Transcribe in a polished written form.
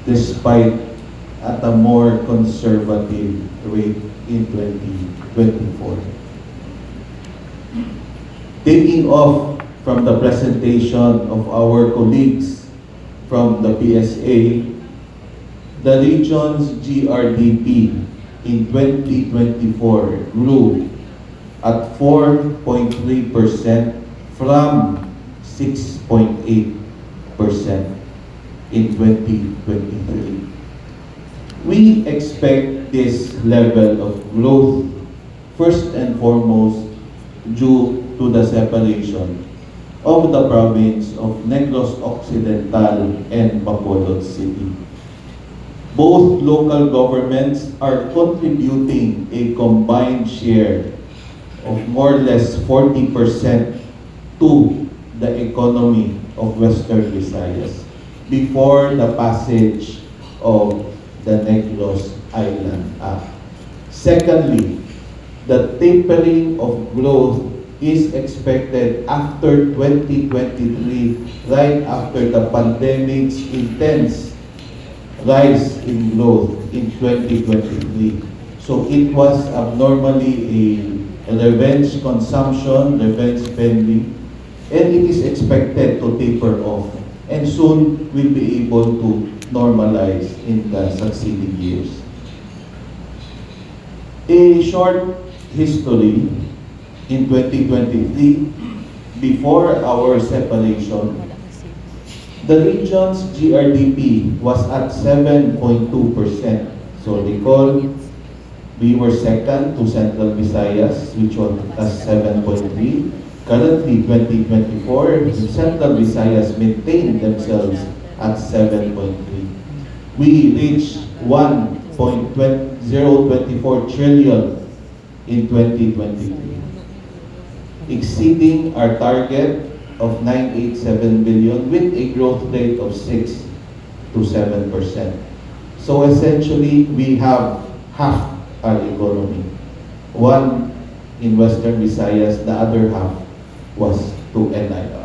despite at a more conservative rate in 2024. Taking off from the presentation of our colleagues from the PSA, the region's GRDP in 2024 grew at 4.3% from 6.8% in 2023. We expect this level of growth first and foremost due to the separation of the province of Negros Occidental and Bacolod City. Both local governments are contributing a combined share of more or less 40% to the economy of Western Visayas before the passage of the Negros Island Act. Secondly, the tapering of growth is expected after 2023, right after the pandemic's intense rise in growth in 2023. So it was abnormally a revenge consumption, revenge spending, and it is expected to taper off and soon will be able to normalize in the succeeding years. A short history in 2023, before our separation, the region's GRDP was at 7.2%. So recall, we were second to Central Visayas, which was at 7.3. Currently, 2024, Central Visayas maintained themselves at 7.3. We reached 1.024 trillion in 2023, exceeding our target of 987 billion with a growth rate of 6 to 7%. So essentially, we have half our economy. One in Western Visayas, the other half was to NIR.